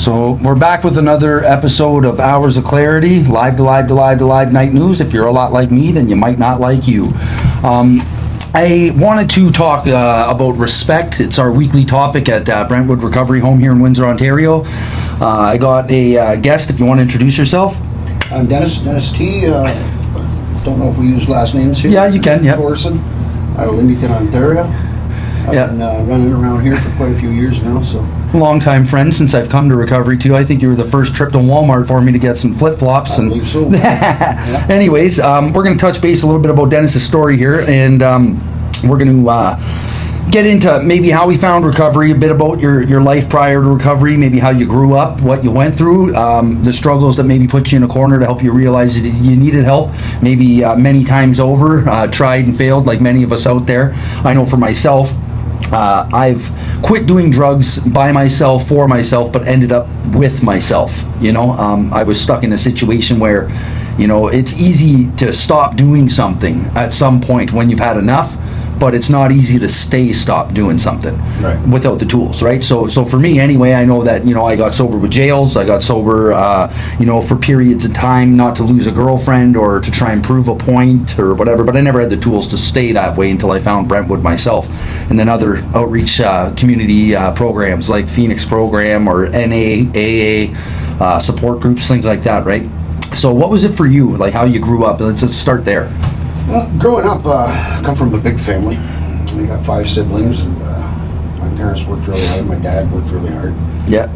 So we're back with another episode of Hours of Clarity, live to live night news. If you're a lot like me, then you might not like you. I wanted to talk about respect. It's our weekly topic at Brentwood Recovery Home here in Windsor, Ontario. I got a guest, if you want to introduce yourself. I'm Dennis T. Don't know if we use last names here. Yeah, you can, yeah. Thorson, out of Leamington, Ontario. I've been running around here for quite a few years now, so. Long-time friend since I've come to recovery too. I think you were the first trip to Walmart for me to get some flip-flops. I believe so. Yeah. Anyways, we're going to touch base a little bit about Dennis's story here, and we're going to get into maybe how we found recovery, a bit about your life prior to recovery, maybe how you grew up, what you went through, the struggles that maybe put you in a corner to help you realize that you needed help, maybe many times over, tried and failed like many of us out there. I know for myself, I've quit doing drugs by myself, for myself, but ended up with myself. I was stuck in a situation where, it's easy to stop doing something at some point when you've had enough, but it's not easy to stop doing something without the tools, right? So for me anyway, I know that, I got sober with jails. I got sober, for periods of time, not to lose a girlfriend or to try and prove a point or whatever, but I never had the tools to stay that way until I found Brentwood myself. And then other outreach community programs like Phoenix Program or NA, AA, support groups, things like that, right? So what was it for you, like how you grew up? Let's start there. Well, growing up, I come from a big family. I got 5 siblings, and my parents worked really hard. My dad worked really hard. Yeah.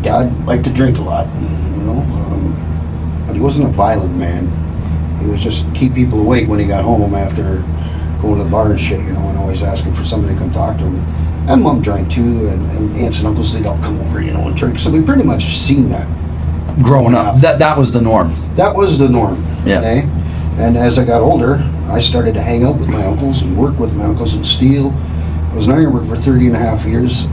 Dad liked to drink a lot, but he wasn't a violent man. He was just keep people awake when he got home after going to the bar and shit, and always asking for somebody to come talk to him. And Mom drank too, and aunts and uncles, they'd all come over, and drink. So we pretty much seen that. Growing up, that was the norm. That was the norm. Yeah. Okay? And as I got older, I started to hang out with my uncles and work with my uncles and steal. I was an iron worker for 30 and a half years.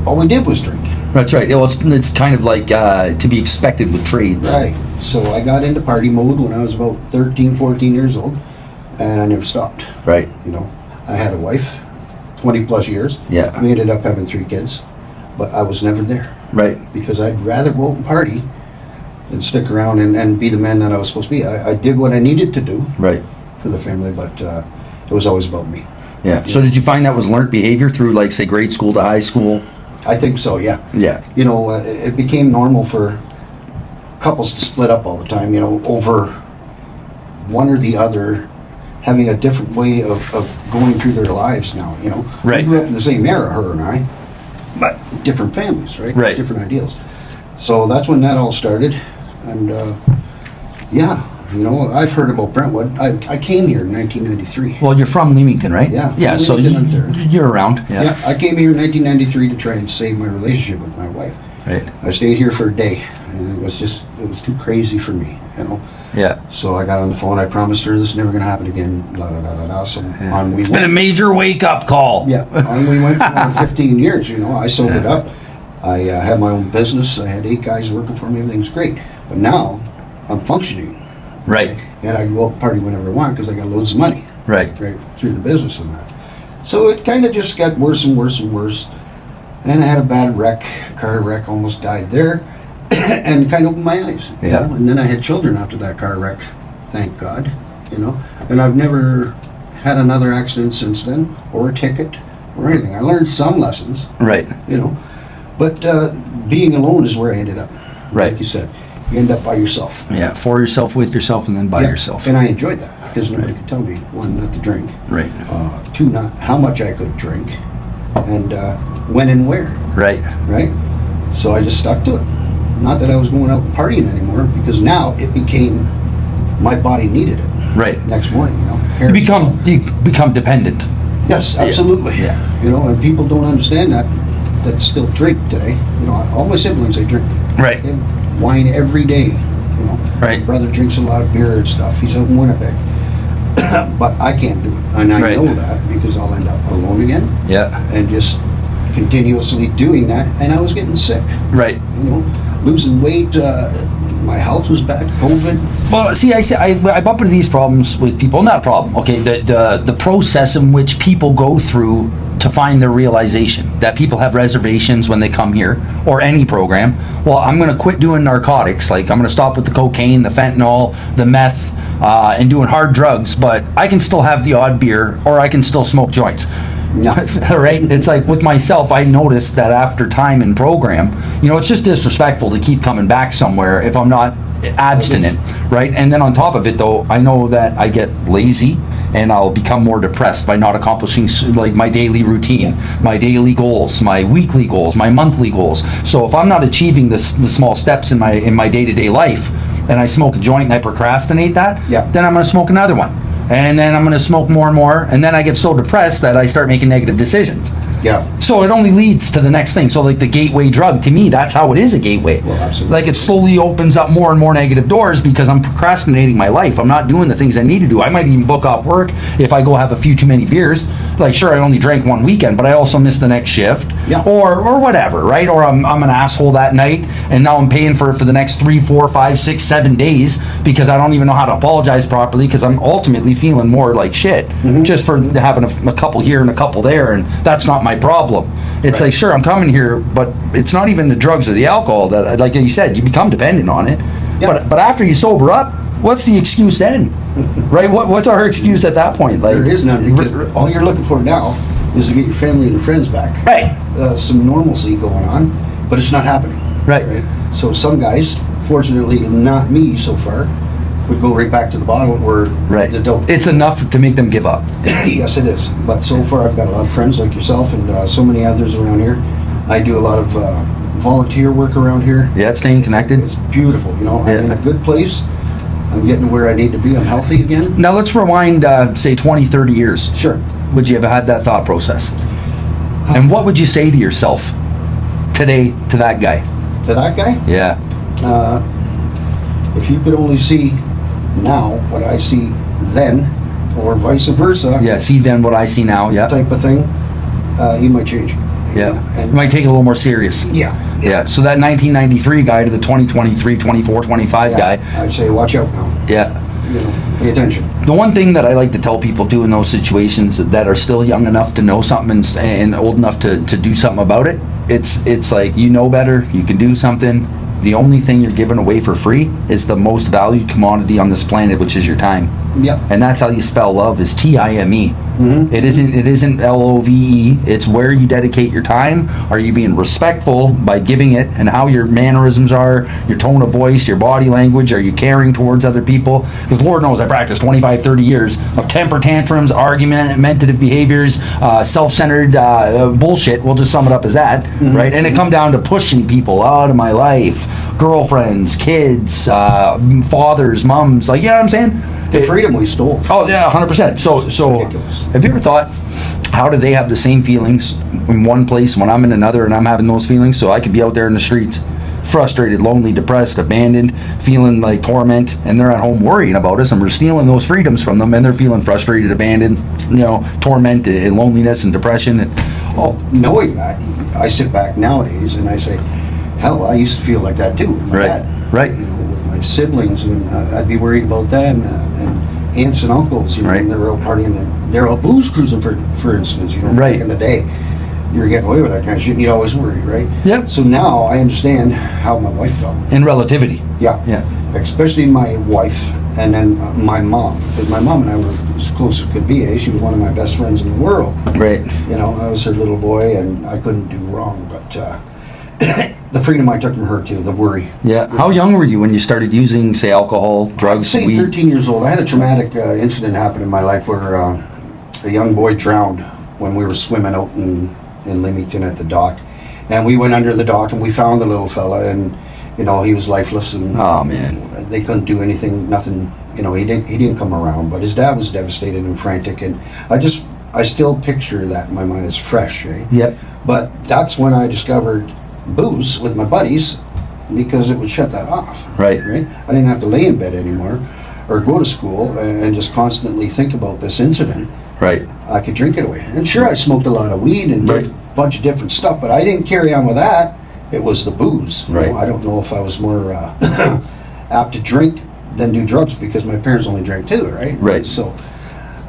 All we did was drink. That's right. Well, it's kind of like to be expected with trades. Right. So I got into party mode when I was about 13, 14 years old, and I never stopped. Right. I had a wife, 20 plus years. Yeah. We ended up having 3 kids, but I was never there. Right. Because I'd rather go out and party and stick around and be the man that I was supposed to be. I did what I needed to do for the family, but it was always about me. Yeah. So did you find that was learned behavior through, like, say, grade school to high school? I think so, yeah. Yeah. It became normal for couples to split up all the time, over one or the other having a different way of going through their lives now, Right. We grew up in the same era, her and I, but different families, right? Right. Different ideals. So that's when that all started. And I've heard about Brentwood. I came here in 1993. Well, you're from Leamington, right? Yeah. Yeah, so you're around. Yeah, I came here in 1993 to try and save my relationship with my wife. Right. I stayed here for a day, and it was too crazy for me, Yeah. So I got on the phone. I promised her this is never going to happen again. So on we It's went. been a major wake-up call. Yeah, on we went for 15 years. I sobered up. I had my own business. I had 8 guys working for me. Everything's great. But now I'm functioning. Right. Okay? And I can go out and party whenever I want because I got loads of money. Right. Through the business and that. So it kind of just got worse and worse and worse. And I had a bad car wreck, almost died there. And kind of opened my eyes. Yeah. And then I had children after that car wreck. Thank God. And I've never had another accident since then, or a ticket, or anything. I learned some lessons. Right. But being alone is where I ended up. Right. Like you said, you end up by yourself. Yeah, for yourself, with yourself, and then by yourself. And I enjoyed that because nobody could tell me, 1, not to drink. Right. 2, not how much I could drink, and when and where. Right. Right. So I just stuck to it. Not that I was going out and partying anymore, because now it became my body needed it. Right. Next morning, You become dependent. Yes, absolutely. Yeah. And people don't understand that still drink today. All my siblings, they drink. Right. They have wine every day. Right. My brother drinks a lot of beer and stuff. He's out in Winnipeg. But I can't do it. And I know that because I'll end up alone again. Yeah. And just continuously doing that. And I was getting sick. Right. Losing weight. My health was bad. COVID. Well, see, I bump into these problems with people. Not a problem. Okay. The process in which people go through to find their realization that people have reservations when they come here or any program. Well, I'm going to quit doing narcotics. Like, I'm going to stop with the cocaine, the fentanyl, the meth, and doing hard drugs, but I can still have the odd beer or I can still smoke joints. Yeah. Right? It's like with myself, I noticed that after time in program, it's just disrespectful to keep coming back somewhere if I'm not abstinent, right? And then on top of it, though, I know that I get lazy and I'll become more depressed by not accomplishing like my daily routine, my daily goals, my weekly goals, my monthly goals. So if I'm not achieving the small steps in my day-to-day life, and I smoke a joint and I procrastinate that, then I'm going to smoke another one. And then I'm going to smoke more and more, and then I get so depressed that I start making negative decisions. Yeah. So it only leads to the next thing. So like the gateway drug, to me, that's how it is a gateway. Well, absolutely. Like it slowly opens up more and more negative doors because I'm procrastinating my life. I'm not doing the things I need to do. I might even book off work if I go have a few too many beers. Like, sure, I only drank one weekend, but I also missed the next shift. Yeah. Or whatever, right? Or I'm an asshole that night, and now I'm paying for the next 3, 4, 5, 6, 7 days because I don't even know how to apologize properly because I'm ultimately feeling more like shit just for having a couple here and a couple there, and that's not my problem. It's like, sure, I'm coming here, but it's not even the drugs or the alcohol that, like you said, you become dependent on it. Yeah. But after you sober up, what's the excuse then? Right? What's our excuse at that point? Like, there is none, because all you're looking for now is to get your family and your friends back. Right. Some normalcy going on, but it's not happening. Right. So some guys, fortunately not me so far, would go right back to the bottle or the dope. It's enough to make them give up. Yes, it is. But so far I've got a lot of friends like yourself and so many others around here. I do a lot of volunteer work around here. Yeah, staying connected. It's beautiful. I'm in a good place. I'm getting to where I need to be. I'm healthy again. Now let's rewind, say 20, 30 years. Sure. Would you have had that thought process? And what would you say to yourself today to that guy? To that guy? Yeah. If you could only see now what I see then, or vice versa. Yeah, see then what I see now, yeah. Type of thing, you might change. Yeah. And You might take it a little more serious. Yeah. Yeah. So that 1993 guy to the 2023, 24, 25 guy. I'd say watch out now. Yeah. Pay attention. The one thing that I like to tell people too in those situations that are still young enough to know something and old enough to do something about it, it's like, better, you can do something. The only thing you're giving away for free is the most valued commodity on this planet, which is your time. Yep. And that's how you spell love, is Time. Mm-hmm. It isn't Love. It's where you dedicate your time. Are you being respectful by giving it, and how your mannerisms are, your tone of voice, your body language? Are you caring towards other people? Because Lord knows I practiced 25, 30 years of temper tantrums, argumentative behaviors, self-centered bullshit. We'll just sum it up as that, right? And it come down to pushing people out of my life, girlfriends, kids, fathers, moms, like, you know what I'm saying? The freedom we stole. Oh yeah, 100%. So ridiculous. have you ever thought, how do they have the same feelings in one place when I'm in another and I'm having those feelings? So I could be out there in the streets, frustrated, lonely, depressed, abandoned, feeling like torment, and they're at home worrying about us, and we're stealing those freedoms from them, and they're feeling frustrated, abandoned, tormented, and loneliness and depression. And knowing that, I sit back nowadays and I say, hell, I used to feel like that too with my dad. Right. With my siblings, and I'd be worried about them, and aunts and uncles, when they're out partying, and they're out booze cruising, for instance, back in the day. You were getting away with that kind of shit, and you'd always worry, right? Yep. So now I understand how my wife felt. In relativity. Yeah. Especially my wife, and then my mom. Because my mom and I were as close as could be. She was one of my best friends in the world. Right. I was her little boy, and I couldn't do wrong, but the freedom I took from her too, the worry. Yeah. How young were you when you started using, say, alcohol, drugs, I'd say weed? 13 years old. I had a traumatic incident happen in my life where a young boy drowned when we were swimming out in Leamington at the dock, and we went under the dock and we found the little fella, and he was lifeless, and oh man, they couldn't do anything, nothing. He didn't come around, but his dad was devastated and frantic, and I still picture that in my mind as fresh, right? Yep. But that's when I discovered booze with my buddies, because it would shut that off. Right. I didn't have to lay in bed anymore or go to school and just constantly think about this incident. Right. I could drink it away. And sure, I smoked a lot of weed and did a bunch of different stuff, but I didn't carry on with that. It was the booze. Right. I don't know if I was more apt to drink than do drugs, because my parents only drank too, right? Right. So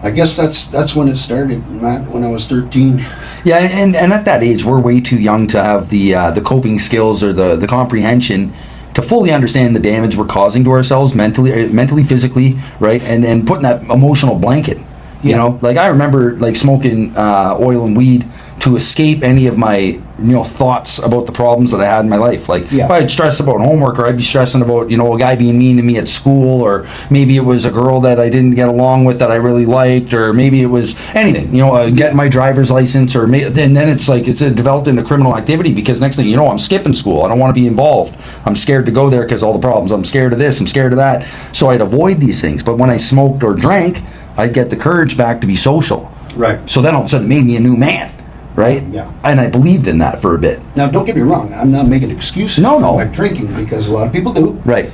I guess that's when it started, Matt, when I was 13. Yeah, and at that age, we're way too young to have the coping skills or the comprehension to fully understand the damage we're causing to ourselves mentally, physically, right? And putting that emotional blanket, you know? Like, I remember, like, smoking oil and weed to escape any of my, thoughts about the problems that I had in my life. Like, if I had stress about homework, or I'd be stressing about, a guy being mean to me at school, or maybe it was a girl that I didn't get along with that I really liked, or maybe it was anything, getting my driver's license, and then it's like, it's developed into criminal activity, because next thing you know, I'm skipping school. I don't want to be involved. I'm scared to go there because all the problems. I'm scared of this. I'm scared of that. So I'd avoid these things. But when I smoked or drank, I'd get the courage back to be social. Right. So then all of a sudden it made me a new man. Right? Yeah. And I believed in that for a bit. Now, don't get me wrong. I'm not making excuses for my drinking, because a lot of people do. Right.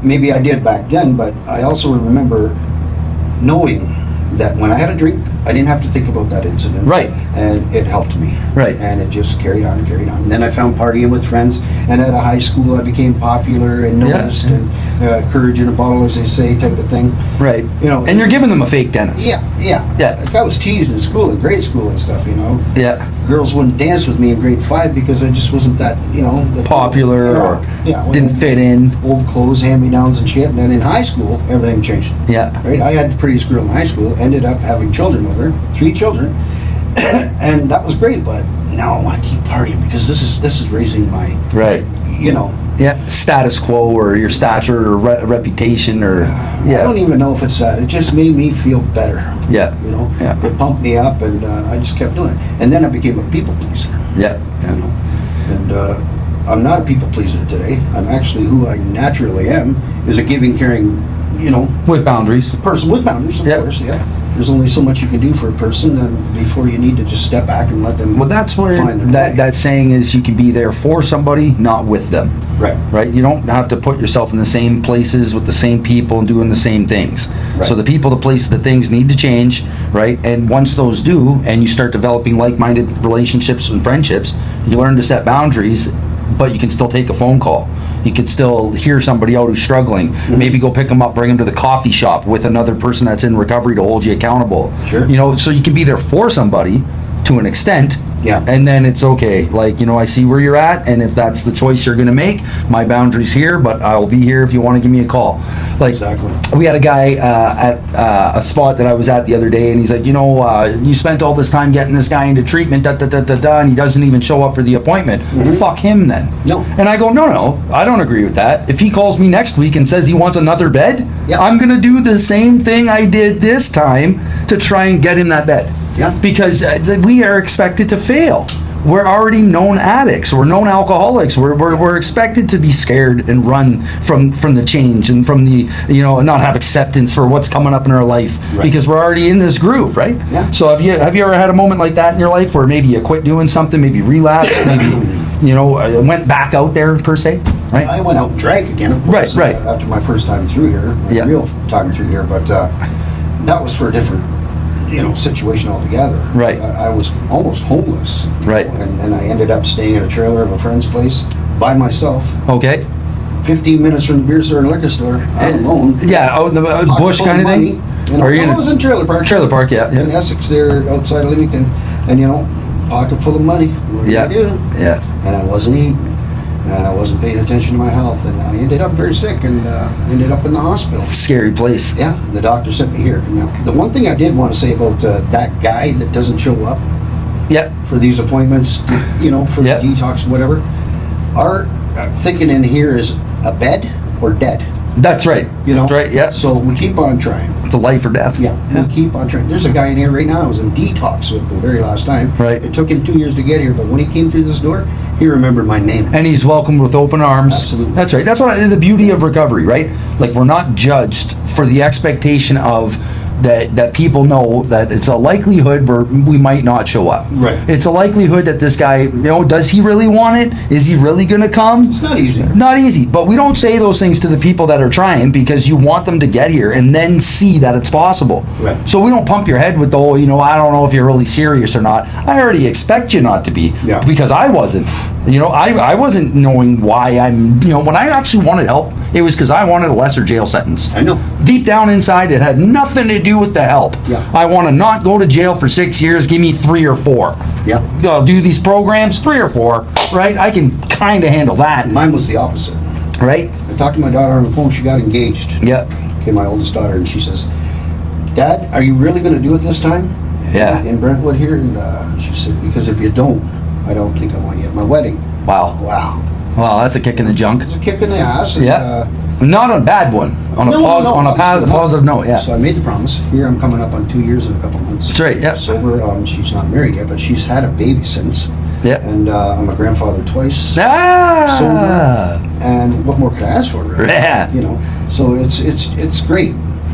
Maybe I did back then, but I also remember knowing that when I had a drink, I didn't have to think about that incident. Right. And it helped me. Right. And it just carried on and carried on. And then I found partying with friends, and at a high school I became popular and noticed, and courage in a bottle, as they say, type of thing. Right. And you're giving them a fake Dennis. Yeah. Like, I was teased in school, in grade school and stuff, Yeah. Girls wouldn't dance with me in grade 5 because I just wasn't that, popular, or didn't fit in. Old clothes, hand-me-downs and shit. And then in high school, everything changed. Yeah. Right? I had the prettiest girl in high school, ended up having children with her, 3 children. And that was great, but now I want to keep partying, because this is raising my, status quo, or your stature, or reputation, or I don't even know if it's that. It just made me feel better. It pumped me up, and I just kept doing it. And then I became a people pleaser. And I'm not a people pleaser today. I'm actually who I naturally am, is a giving, caring, with boundaries. Person with boundaries, of course. There's only so much you can do for a person, and before you need to just step back and let them. Well, that's where find their way. that saying is, you can be there for somebody, not with them. Right. You don't have to put yourself in the same places with the same people and doing the same things. Right. So the people, the places, the things need to change, right? And once those do, and you start developing like-minded relationships and friendships, you learn to set boundaries, but you can still take a phone call. You can still hear somebody out who's struggling. Maybe go pick them up, bring them to the coffee shop with another person that's in recovery to hold you accountable. Sure. So you can be there for somebody to an extent. And then it's okay. Like, I see where you're at, and if that's the choice you're going to make, my boundary's here, but I'll be here if you want to give me a call. Like, we had a guy at a spot that I was at the other day, and he's like, you spent all this time getting this guy into treatment, and he doesn't even show up for the appointment. Fuck him then. And I go, no, I don't agree with that. If he calls me next week and says he wants another bed, I'm going to do the same thing I did this time to try and get him that bed. Because we are expected to fail. We're already known addicts. We're known alcoholics. We're expected to be scared and run from the change, and from the not have acceptance for what's coming up in our life, because we're already in this groove, right? So have you ever had a moment like that in your life where maybe you quit doing something, maybe relapsed, maybe went back out there per se? Right. I went out and drank again, of course. Right. After my first time through here, real time through here, but that was for a different situation altogether. Right. I was almost homeless. Right. And I ended up staying in a trailer of a friend's place by myself. Okay. 15 minutes from the beer store and liquor store. I'm alone. Out in the bush kind of thing? I was in trailer park. Trailer park, yeah. In Essex there, outside of Leamington. And, pocket full of money. What do you do? And I wasn't eating. And I wasn't paying attention to my health, and I ended up very sick, and ended up in the hospital. Scary place. Yeah, the doctor sent me here. Now, the one thing I did want to say about that guy that doesn't show up for these appointments, for the detox, whatever, our thinking in here is a bed or dead. That's right. That's right, yeah. So we keep on trying. It's a life or death. Yeah, we keep on trying. There's a guy in here right now I was in detox with the very last time. Right. It took him 2 years to get here, but when he came through this door, he remembered my name. And he's welcomed with open arms. Absolutely. That's right. That's the beauty of recovery, right? Like, we're not judged for the expectation of that people know that it's a likelihood where we might not show up. Right. It's a likelihood that this guy, does he really want it? Is he really going to come? It's not easy. Not easy. But we don't say those things to the people that are trying, because you want them to get here and then see that it's possible. Right. So we don't pump your head with the whole, I don't know if you're really serious or not. I already expect you not to be. Yeah. Because I wasn't. I wasn't knowing why I'm, when I actually wanted help It was because I wanted a lesser jail sentence. I know. Deep down inside, it had nothing to do with the help. Yeah. I want to not go to jail for 6 years. Give me 3 or 4. Yeah. I'll do these programs, 3 or 4, right? I can kind of handle that, Mine was the opposite. right? I talked to my daughter on the phone. She got engaged. Yeah. Okay, my oldest daughter, and she says, "Dad, are you really going to do it this time?" Yeah. In Brentwood here, and she said, "Because if you don't, I don't think I want you at my wedding." Wow. Wow. Well, that's a kick in the junk. It's a kick in the ass. And, Yeah. Not a bad one. On a no, positive not. note, yeah. So I made the promise. Here I'm coming up on 2 years in a couple months. That's right, yeah. Sober. She's not married yet, but she's had a baby since. Yeah. And I'm a grandfather twice. Ah! Sober. And what more could I ask for? Really? Yeah. You know. So it's great.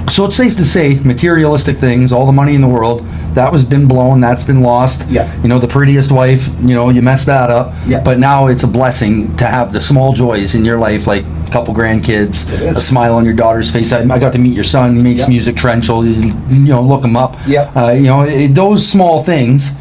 So it's safe to say, materialistic things, all the money in the world, that was been blown, that's been lost. Yeah. You know, the prettiest wife, you know, you messed that up. Yeah. But now it's a blessing to have the small joys in your life, like a couple grandkids, It is. a smile on your daughter's face. I got to meet your son. He makes Yeah. music, Trenchel. You know, look him up. Yeah. You know, those small things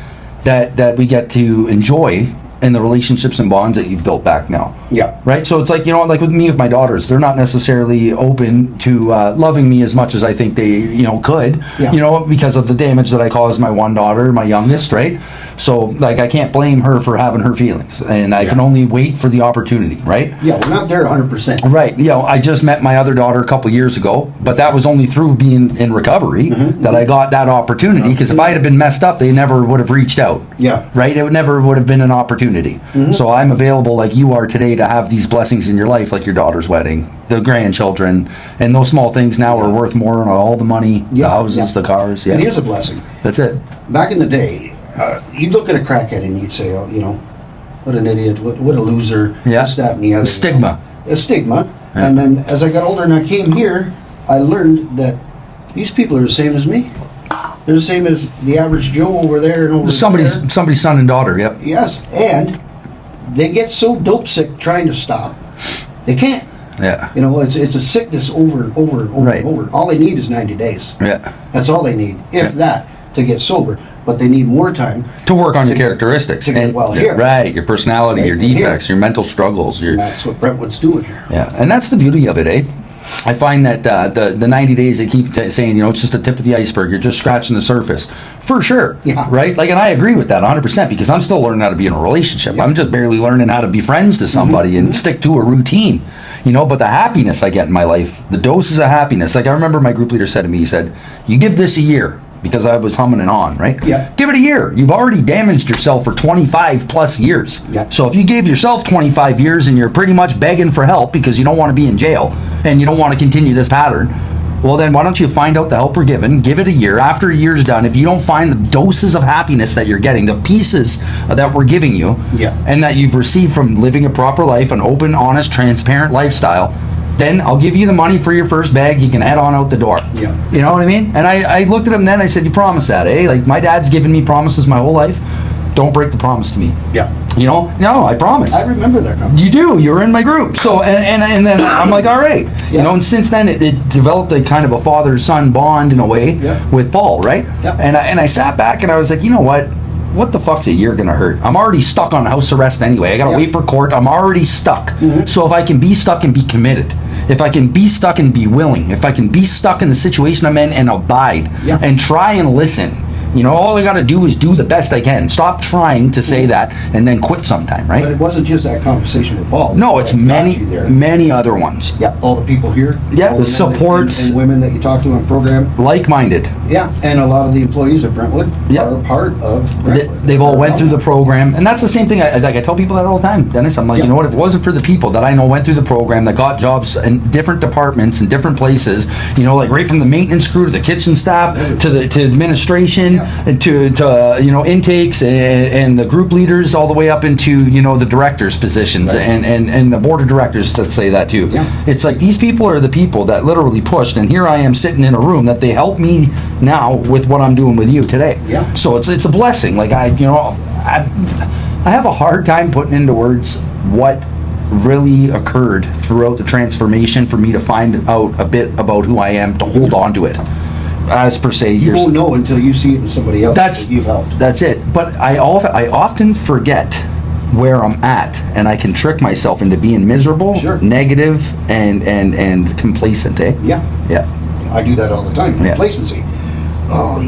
that we get to enjoy in the relationships and bonds that you've built back now. Yeah. Right? So it's like, you know, like with me, with my daughters, they're not necessarily open to loving me as much as I think they, you know, could, Yeah. you know, because of the damage that I caused my one daughter, my youngest, right? So, like, I can't blame her for having her feelings, and I can Yeah. only wait for the opportunity, right? Yeah, we're not there 100%. Right. You know, I just met my other daughter a couple years ago, but that was only through being in recovery that I got that opportunity, because if I had been messed up, they never would have reached out. Yeah. Right? It never would have been an opportunity. So I'm available like you are today to have these blessings in your life, like your daughter's wedding, the grandchildren, and those small things now are worth more than all the money, the Yeah, houses, yeah. the cars. Yeah. And here's a blessing. That's it. Back in the day, you'd look at a crackhead and you'd say, oh, you know, what an idiot, what a loser, Yeah. this, that, and the other. The stigma. A stigma. Yeah. And then as I got older and I came here, I learned that these people are the same as me. They're the same as the average Joe over there and over there. Somebody's son and daughter, yep. Yes, and they get so dope sick trying to stop, they can't. Yeah. You know, it's a sickness over and over and over Right. and over. All they need is 90 days. Yeah. That's all they need, if that, to get sober. But they need more time. To work on your To get- characteristics. to get well here. Right, your personality, Right your here. defects, your mental struggles, your And that's what Brentwood's doing here. Yeah, and that's the beauty of it, eh? I find that the 90 days, they keep saying, you know, it's just the tip of the iceberg. You're just scratching the surface. For sure. Yeah. Right? Like, and I agree with that 100% because I'm still learning how to be in a relationship. Yeah. I'm just barely learning how to be friends to somebody and stick to a routine. You know, but the happiness I get in my life, the doses of happiness. Like, I remember my group leader said to me, he said, you give this a year. Because I was humming and on, right? Yeah. Give it a year. You've already damaged yourself for 25 plus years. Yeah. So if you gave yourself 25 years and you're pretty much begging for help because you don't want to be in jail and you don't want to continue this pattern, well then why don't you find out the help we're given, give it a year. After a year's done, if you don't find the doses of happiness that you're getting, the pieces that we're giving you, Yeah. and that you've received from living a proper life, an open, honest, transparent lifestyle, then I'll give you the money for your first bag. You can head on out the door. Yeah. You know what I mean? And I looked at him then, I said, you promise that, eh? Like, my dad's given me promises my whole life. Don't break the promise to me. Yeah. You know? No, I promise. I remember that conversation. You do. You're in my group. So, and then I'm like, all right. You Yeah. know, and since then it developed a kind of a father-son bond in a way Yeah. with Paul, right? Yeah. And I sat back and I was like, you know what? What the fuck's a year gonna hurt? I'm already stuck on house arrest anyway. I gotta Yeah. wait for court. I'm already stuck. So if I can be stuck and be committed, if I can be stuck and be willing, if I can be stuck in the situation I'm in and abide Yeah. and try and listen, you know, all I gotta do is do the best I can. Stop trying to say that and then quit sometime, right? But it wasn't just that conversation with Paul. No, it's That got many, you there. many other ones. Yeah, all the people here. Yeah, all the men supports. and women that you talk to on program. Like-minded. Yeah, and a lot of the employees of Brentwood Yeah. are part of Brentwood. They've all went through the They're program, and that's the same thing. I tell people that all the time, Dennis. I'm like, Yeah. you know what? If it wasn't for the people that I know went through the program, that got jobs in different departments and different places, you know, like right from the maintenance crew to the kitchen staff to administration Yeah. and to you know, intakes and the group leaders all the way up into, you know, the directors positions Right. and the board of directors that say that too. Yeah. It's like these people are the people that literally pushed, and here I am sitting in a room that they help me now with what I'm doing with you today. Yeah. So it's a blessing. Like I have a hard time putting into words what really occurred throughout the transformation for me to find out a bit about who I am, to hold on to it. As per se, You won't know until you see it in somebody else That's that you've helped. That's it. But I often forget where I'm at, and I can trick myself into being miserable, Sure. negative, and complacent, eh? Yeah. Yeah. I do that all the time. Yeah. Complacency. Oh,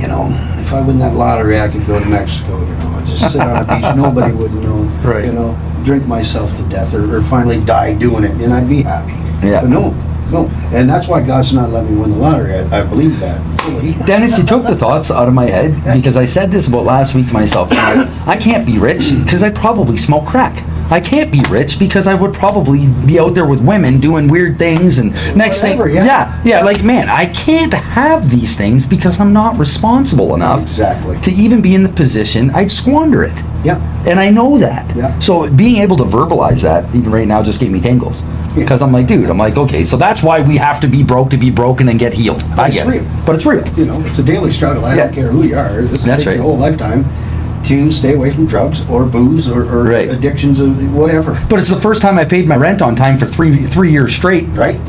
if I win that lottery, I could go to Mexico. I'd just sit on a beach, nobody would know. Right. Drink myself to death, or finally die doing it, and I'd be happy. Yeah. But no, and that's why God's not letting me win the lottery. I believe that fully. Dennis, you took the thoughts out of my head, because I said this about last week to myself. I can't be rich because I'd probably smoke crack. I can't be rich because I would probably be out there with women doing weird things, and next Whatever, thing, yeah. like, man, I can't have these things because I'm not responsible enough Exactly. to even be in the position. I'd squander it. Yeah. And I know that. Yeah. So being able to verbalize that, even right now, just gave me tingles. Yeah. Because I'm like, dude, okay, so that's why we have to be broken and get healed. I it's get real. it. But it's real. It's a daily struggle. I don't care who you are. This That's is right. your whole lifetime to stay away from drugs or booze or Right. addictions or whatever. But it's the first time I paid my rent on time for three years straight. Right?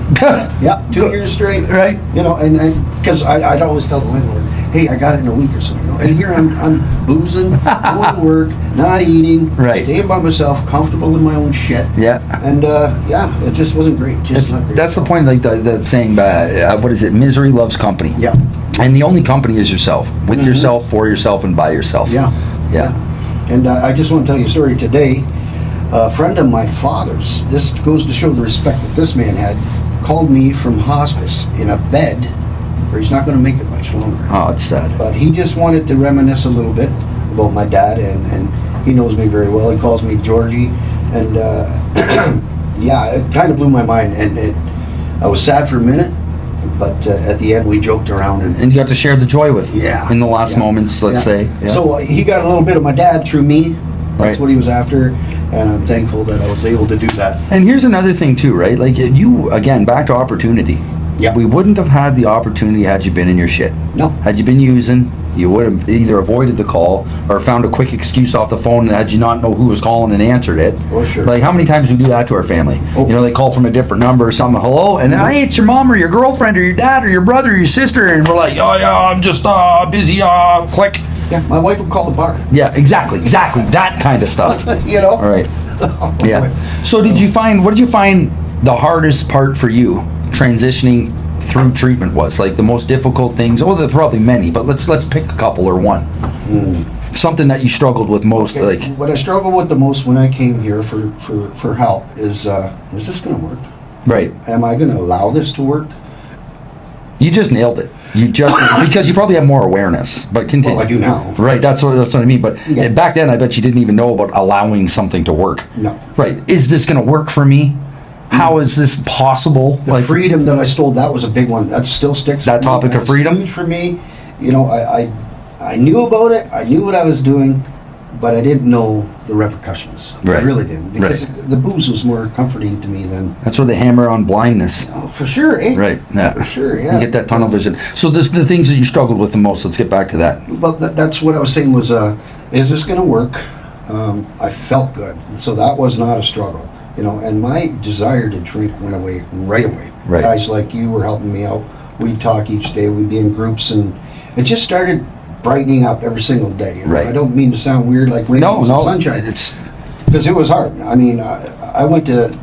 Yeah, 2 years straight. Right. And because I'd always tell the landlord, hey, I got it in a week or so. And here I'm boozing, going to work, not eating, Right. staying by myself, comfortable in my own shit. Yeah. And it just wasn't great. Not great. That's the point, like the saying, what is it? Misery loves company. Yeah. And the only company is yourself, with yourself, for yourself, and by yourself. Yeah. Yeah. And I just want to tell you a story today. A friend of my father's, this goes to show the respect that this man had, called me from hospice in a bed where he's not going to make it much longer. Oh, it's sad. But he just wanted to reminisce a little bit about my dad, and he knows me very well. He calls me Georgie. And it kind of blew my mind. And I was sad for a minute, but at the end we joked around. And you got to share the joy with him in the last moments, let's say. Yeah. So he got a little bit of my dad through me. That's Right. what he was after, and I'm thankful that I was able to do that. And here's another thing too, right? Like you, again, back to opportunity. Yeah. We wouldn't have had the opportunity had you been in your shit. No. Had you been using, you would have either avoided the call or found a quick excuse off the phone, and had you not know who was calling and answered it. Oh, sure. Like, how many times we do that to our family? Oh. They call from a different number or something, hello, and hey, it's your mom or your girlfriend or your dad or your brother or your sister, and we're like, oh yeah, I'm just busy, click. Yeah, my wife would call the bar. Yeah, exactly, that kind of stuff. All right. Yeah. So what did you find the hardest part for you transitioning through treatment was? Like the most difficult things? Well, there are probably many, but let's pick a couple or one. Something that you struggled with most. Okay. Like What I struggled with the most when I came here for help is this going to work? right. Am I going to allow this to work? You just nailed it. You just because you probably have more awareness. But continue. Well, I do now. Right. That's what I mean. But Yeah. back then, I bet you didn't even know about allowing something to work. No. Right. Is this going to work for me? How is this possible? The freedom that I stole, that was a big one. That still sticks. That with me. topic of That's freedom? huge for me. I knew about it. I knew what I was doing, but I didn't know the repercussions. Right. I really didn't, because Right. the booze was more comforting to me than. That's where they hammer on blindness. Oh, for sure, eh? Right. Yeah. For sure, yeah. You get that tunnel vision. So this the things that you struggled with the most. Let's get back to that. Well, that's what I was saying was, is this going to work? I felt good, so that was not a struggle, and my desire to drink went away right away. Right. Guys like you were helping me out. We'd talk each day. We'd be in groups, and it just started brightening up every single day. Right. I don't mean to sound weird like rainbows and sunshine. It's Because it was hard. I mean, I went to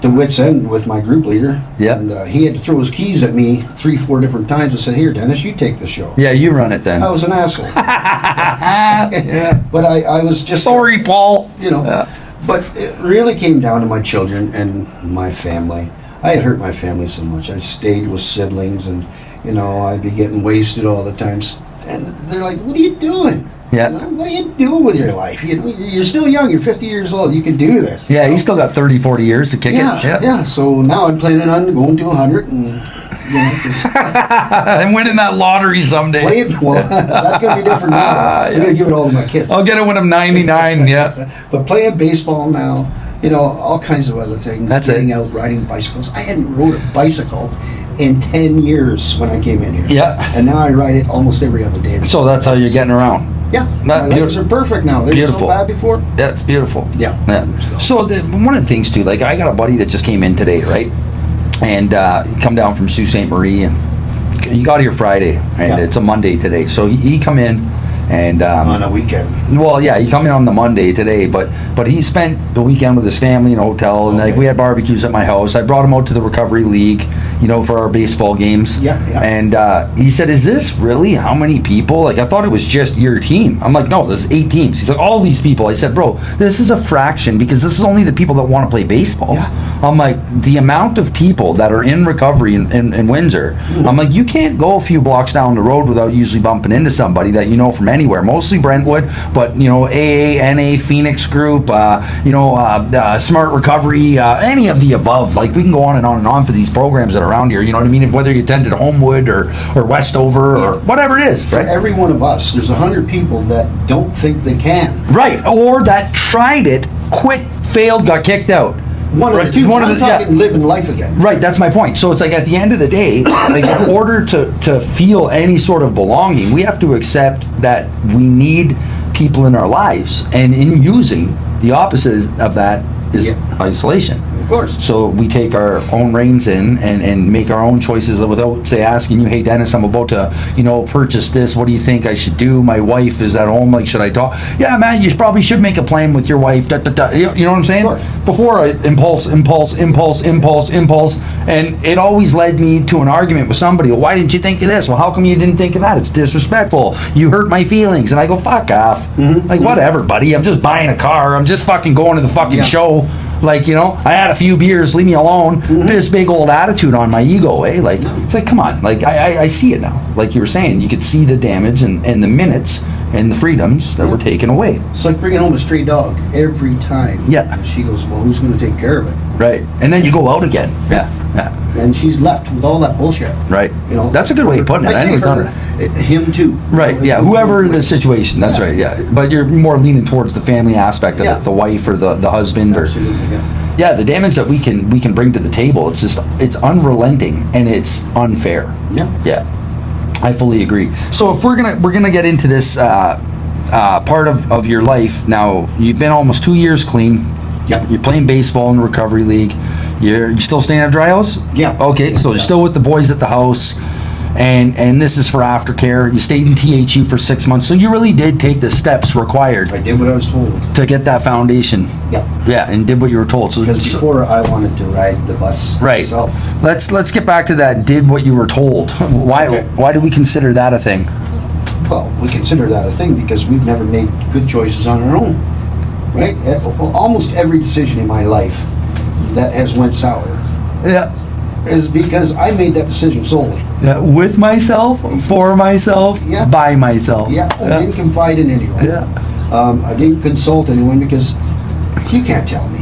Wits End with my group leader. Yeah. And he had to throw his keys at me 3-4 different times and said, "Here, Dennis, you take the show." yeah. You run it then. I was an asshole. Yeah. But I was just... Sorry, Paul. Yeah. But it really came down to my children and my family. I had hurt my family so much. I stayed with siblings, and, I'd be getting wasted all the time. And they're like, "What are you doing? Yeah. What are you doing with your life? You're still young. You're 50 years old. You can do this." Yeah. He's still got 30, 40 years to kick it. Yeah. So now I'm planning on going to 100 and just I'm winning that lottery someday. playing. Well, that's going to be different now. I'm going to give it all to my kids. I'll get it when I'm 99. Yeah. But playing baseball now, all kinds of other things. That's Getting it. out, riding bicycles. I hadn't rode a bicycle in 10 years when I came in here. Yeah. And now I ride it almost every other day. So that's how you're getting around. Yeah. My legs are perfect now. They were so bad before. Yeah, it's beautiful. Yeah. So one of the things too, like I got a buddy that just came in today, right? And he come down from Sault Ste. Marie, and he got here Friday, and Yeah. it's a Monday today. So he come in, And on a weekend. well, yeah, he come in on the Monday today, but he spent the weekend with his family in a hotel, and like we had barbecues at my house. I brought him out to the recovery league, for our baseball games. Yeah. And he said, "Is this really how many people? Like, I thought it was just your team." I'm like, "No, there's 8 teams." He's like, "All these people." I said, "Bro, this is a fraction because this is only the people that want to play baseball." Yeah. I'm like, the amount of people that are in recovery in Windsor. I'm like, you can't go a few blocks down the road without usually bumping into somebody that you know from anywhere, mostly Brentwood, but AA, NA, Phoenix Group, Smart Recovery, any of the above. Like, we can go on and on and on for these programs that are around here. You know what I mean? Whether you attended Homewood or Westover or whatever it is, For right? every one of us, there's 100 people that don't think they can. Right, or that tried it, quit, failed, got kicked out. One of Right, the two. one of I'm the- yeah. talking living life again. Right, that's my point. So it's like, at the end of the day, like, in order to feel any sort of belonging, we have to accept that we need people in our lives, and in using, the opposite of that is isolation. Of course. So we take our own reins in and make our own choices without, say, asking you, "Hey, Dennis, I'm about to, purchase this. What do you think I should do? My wife is at home. Like, should I talk?" "Yeah, man, you probably should make a plan with your wife." Da, da, da. You know what I'm saying? Of course. Before, I impulse, and it always led me to an argument with somebody. "Well, why didn't you think of this?" "Well, how come you didn't think of that? It's disrespectful. You hurt my feelings." And I go, "Fuck off." Like, whatever, buddy. I'm just buying a car. I'm just fucking going to the fucking show. Like, I had a few beers, leave me alone. This big old attitude on my ego, eh? Like, it's like, come on. Like, I see it now. Like you were saying, you could see the damage and the minutes and the freedoms that were taken away. It's like bringing home a stray dog every time. Yeah. And she goes, "Well, who's going to take care of it?" Right. And then you go out again. Yeah. And she's left with all that bullshit. Right. That's a good way of putting it. I say hadn't thought of her, him too. Right, yeah, whoever the situation, that's right, yeah. But you're more leaning towards the family aspect of it, the wife or the husband. Absolutely, yeah. Yeah, the damage that we can bring to the table, it's unrelenting and it's unfair. Yeah. Yeah, I fully agree. So if we're gonna get into this part of your life now, you've been almost 2 years clean. Yeah. You're playing baseball in the recovery league. You still staying at Dry House? Yeah. Okay, so you're still with the boys at the house. And this is for aftercare. You stayed in THU for 6 months, so you really did take the steps required I did what I was told. to get that foundation. Yeah. Yeah, and did what you were told. So, Because before I wanted to ride the bus right. myself. Let's get back to that. Did what you were told. Why do we consider that a thing? Well, we consider that a thing because we've never made good choices on our own, right? Almost every decision in my life that has went sour Yeah. is because I made that decision solely. Yeah, with myself, for myself, by myself. Yeah, I didn't confide in anyone. Yeah. I didn't consult anyone because you can't tell me,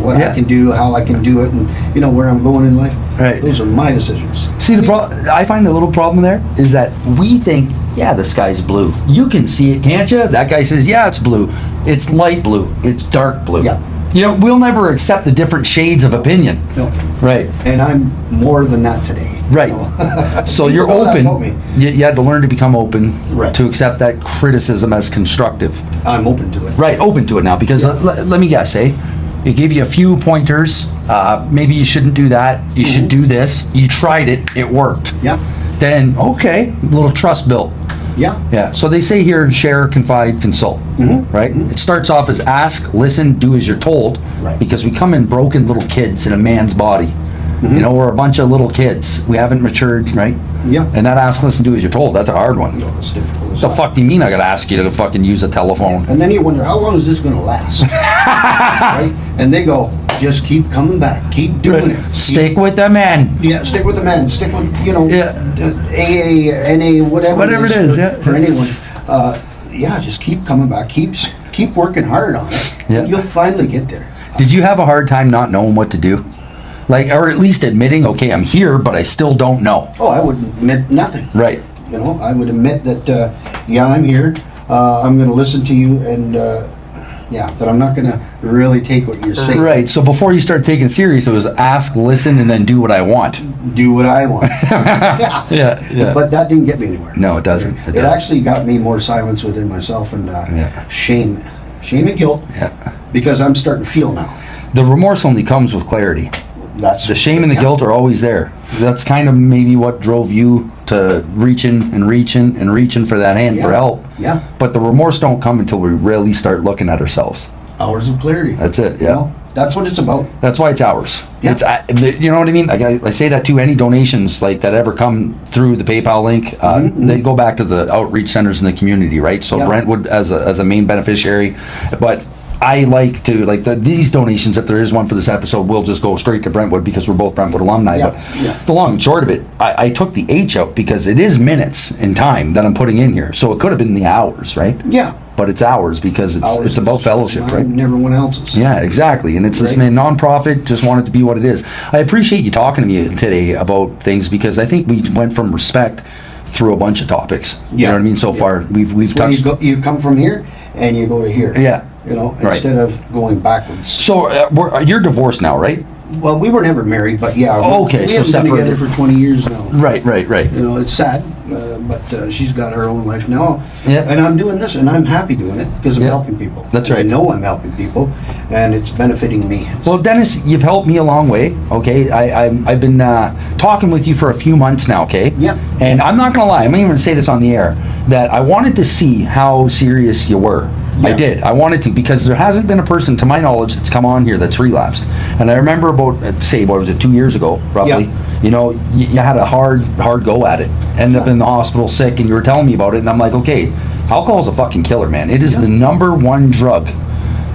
what I can do, how I can do it, and where I'm going in life. Right. Those are my decisions. See, I find a little problem there is that we think, yeah, the sky's blue. You can see it, can't you? That guy says, yeah, it's blue. It's light blue. It's dark blue. Yeah. We'll never accept the different shades of opinion. No. Right. And I'm more than that today. Right. So you're know that open. about me. You had to learn to become open Right. to accept that criticism as constructive. I'm open to it. Right, open to it now because let me guess, it gave you a few pointers. Maybe you shouldn't do that. You should do this. You tried it. It worked. Yeah. Then, okay, a little trust built. Yeah. Yeah, so they say here, share, confide, consult, right? It starts off as ask, listen, do as you're told, Right. because we come in broken little kids in a man's body. We're a bunch of little kids. We haven't matured, right? Yeah. And that ask, listen, do as you're told, that's a hard one. No, it's difficult. What the fuck do you mean I gotta ask you to fucking use a telephone? And then you wonder, how long is this going to last? Right? And they go, just keep coming back. Keep doing it. Stick with the man. Yeah, stick with the man. Stick with, Yeah. AA, NA, whatever it is, for anyone. Just keep coming back. Keep working hard on it. Yeah. You'll finally get there. Did you have a hard time not knowing what to do? Like, or at least admitting, okay, I'm here, but I still don't know. Oh, I would admit nothing. Right. I would admit that, I'm here. I'm going to listen to you and, that I'm not going to really take what you're saying. Right. So before you start taking it serious, it was ask, listen, and then do what I want. Do what I want. Yeah. Yeah. But that didn't get me anywhere. No, it doesn't. It actually got me more silence within myself and shame and guilt. Yeah. Because I'm starting to feel now. The remorse only comes with clarity. That's The shame and the guilt are always there. That's kind of maybe what drove you to reaching for that hand for help. Yeah. But the remorse don't come until we really start looking at ourselves. Hours of clarity. That's it. You Yeah. know? That's what it's about. That's why it's ours. Yeah. It's, you know what I mean? Like I say that to any donations like that ever come through the PayPal link. They go back to the outreach centers in the community, right? So Brentwood as a main beneficiary, but I like to these donations. If there is one for this episode, we'll just go straight to Brentwood because we're both Brentwood alumni. Yeah. But the long and short of it, I took the H out because it is minutes in time that I'm putting in here. So it could have been the hours, right? Yeah. But it's ours because it's about fellowship, right? And everyone else's. Yeah, exactly. And it's this non-profit, just want it to be what it is. I appreciate you talking to me today about things because I think we went from respect through a bunch of topics. You know what I mean? So far, we've So touched. you come from here and you go to here. Yeah. You know, Right. instead of going backwards. So you're divorced now, right? Well, we were never married, but yeah. Oh, okay, We so haven't been separated. together for 20 years now. Right. You know, it's sad, but she's got her own life now. Yeah. And I'm doing this, and I'm happy doing it because I'm Yeah. helping people. That's And right. I know I'm helping people, and it's benefiting me. Well, Dennis, you've helped me a long way. Okay, I've been talking with you for a few months now. Okay. Yeah. And I'm not gonna lie. I'm not even gonna say this on the air that I wanted to see how serious you were. I Yeah. did. I wanted to because there hasn't been a person, to my knowledge, that's come on here that's relapsed. And I remember about, say, what was it, 2 years ago, roughly? Yeah. You know, you had a hard go at it. Ended up in the hospital sick, and you were telling me about it, and I'm like, okay, alcohol's a fucking killer, man. It is the number one drug.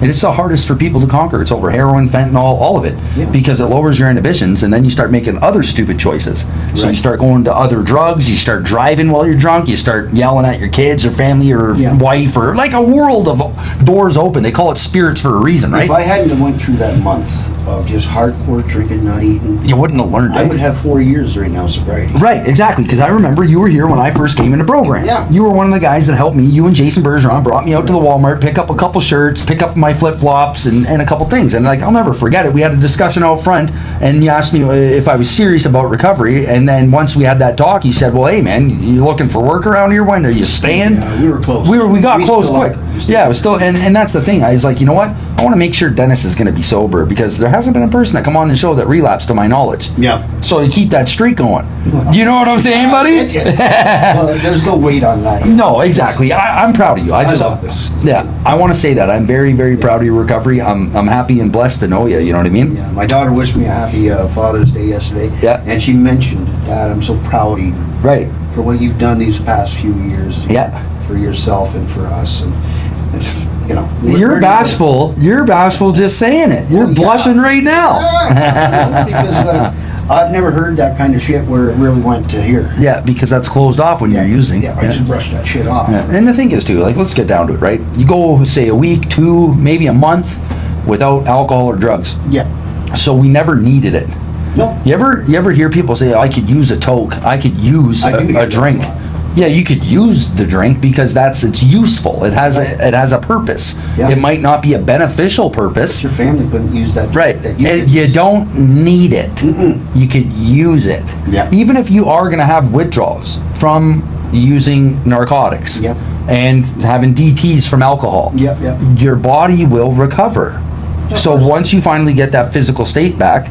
And it's the hardest for people to conquer. It's over heroin, fentanyl, all of it. Yeah. Because it lowers your inhibitions, and then you start making other stupid choices. So you Right. start going to other drugs, you start driving while you're drunk, you start yelling at your kids or family or wife, or like a world of doors open. They call it spirits for a reason, right? If I hadn't have went through that month of just hardcore drinking, not eating, You wouldn't have learned I it. would have 4 years right now sobriety. Right, exactly. Because I remember you were here when I first came into program. Yeah. You were one of the guys that helped me. You and Jason Bergeron brought me out to the Walmart, pick up a couple shirts, pick up my flip flops, and a couple things. And like, I'll never forget it. We had a discussion out front, and you asked me if I was serious about recovery. And then once we had that talk, you said, "Well, hey man, you looking for work around here? When are you staying?" Yeah, we were close. We got We close still quick. are. We still Yeah, it was still, and that's the thing. I was like, you know what? I want to make sure Dennis is going to be sober because there hasn't been a person that come on the show that relapsed, to my knowledge. Yeah. So you keep that streak going. You know what I'm saying, buddy? Well, there's no weight on that. No, exactly. I'm proud of you. I love this. Yeah, I want to say that I'm very, very proud of your recovery. I'm happy and blessed to know you. You know what I mean? Yeah, my daughter wished me a happy Father's Day yesterday. Yeah. And she mentioned, Dad, I'm so proud of you Right. for what you've done these past few years. Yeah. For yourself and for us. And, you know. You're bashful. You're bashful just saying it. You're blushing right now. Yeah, because I've never heard that kind of shit where it really went to here. Yeah, because that's closed off when you're using. Yeah, I just brushed that shit off. Yeah. And the thing is too, like, let's get down to it, right? You go, say, a week, 2, maybe a month without alcohol or drugs. Yeah. So we never needed it. No. You ever hear people say, I could use a toke, I could use I do a get drink. that a lot. Yeah, you could use the drink because it's useful. It has a purpose. Yeah. It might not be a beneficial purpose. Your family couldn't use that. Right. That you And could you use. don't need it. You could use it. Yeah. Even if you are going to have withdrawals from using narcotics Yep. and having DTs from alcohol, Yep, yep. your body will recover. So course. once you finally get that physical state back,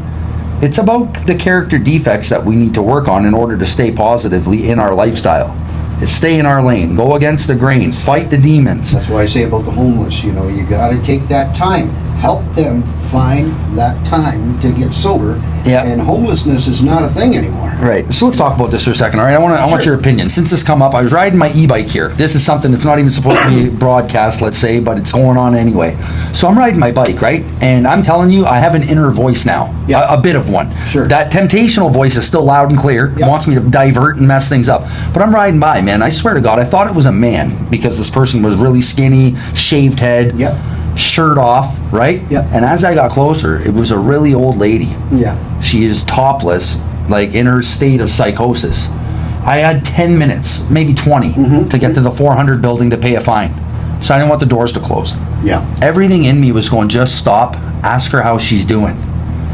it's about the character defects that we need to work on in order to stay positively in our lifestyle. It's stay in our lane, go against the grain, fight the demons. That's why I say about the homeless, you know, you got to take that time. Help them find that time to get sober. Yeah. And homelessness is not a thing anymore. Right. So let's talk about this for a second. All right. I want Sure. your opinion. Since this come up, I was riding my e-bike here. This is something that's not even supposed to be broadcast, let's say, but it's going on anyway. So I'm riding my bike, right? And I'm telling you, I have an inner voice now. Yeah. A bit of one. Sure. That temptational voice is still loud and clear. Yeah. Wants me to divert and mess things up. But I'm riding by, man. I swear to God, I thought it was a man because this person was really skinny, shaved head. Yep. Shirt off, right? Yep. And as I got closer, it was a really old lady. Yeah. She is topless, like in her state of psychosis. I had 10 minutes, maybe 20, to get to the 400 building to pay a fine. So I didn't want the doors to close. Yeah. Everything in me was going, just stop, ask her how she's doing.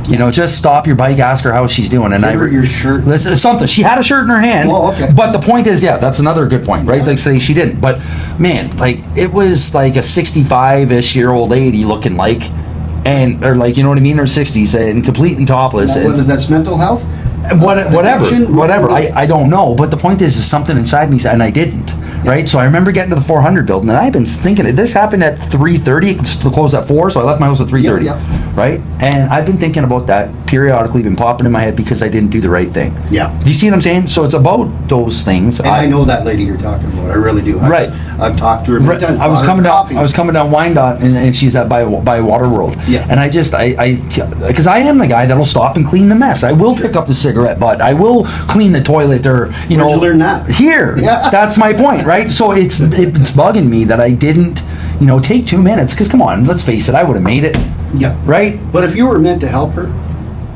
You know, just stop your bike, ask her how she's doing. And Give her your shirt. Listen, something. She had a shirt in her hand. Oh, okay. But the point is, yeah, that's another good point, right? Yeah. Like, say she didn't. But man, like, it was like a 65-ish year old lady looking like, and or like, you know what I mean, her 60s and completely topless. Now, And whether that's mental health, Whatever. I don't know. But the point is something inside me, and I didn't. Right? So I remember getting to the 400 building, and I've been thinking, this happened at 3:30. It closed at 4, so I left my house at 3:30. Right? And I've been thinking about that periodically, been popping in my head because I didn't do the right thing. Yeah. Do you see what I'm saying? So it's about those things. And I know that lady you're talking about. I really do. I've talked to her. Right. I was coming down Wyandotte, and she's at by Waterworld. Yeah. And I because I am the guy that'll stop and clean the mess. I will pick up the cigarette butt. I will clean the toilet, or Where'd you learn that? Here. Yeah. That's my point, right? So it's bugging me that I didn't, take 2 minutes. Because come on, let's face it, I would have made it. Yeah. Right. But if you were meant to help her,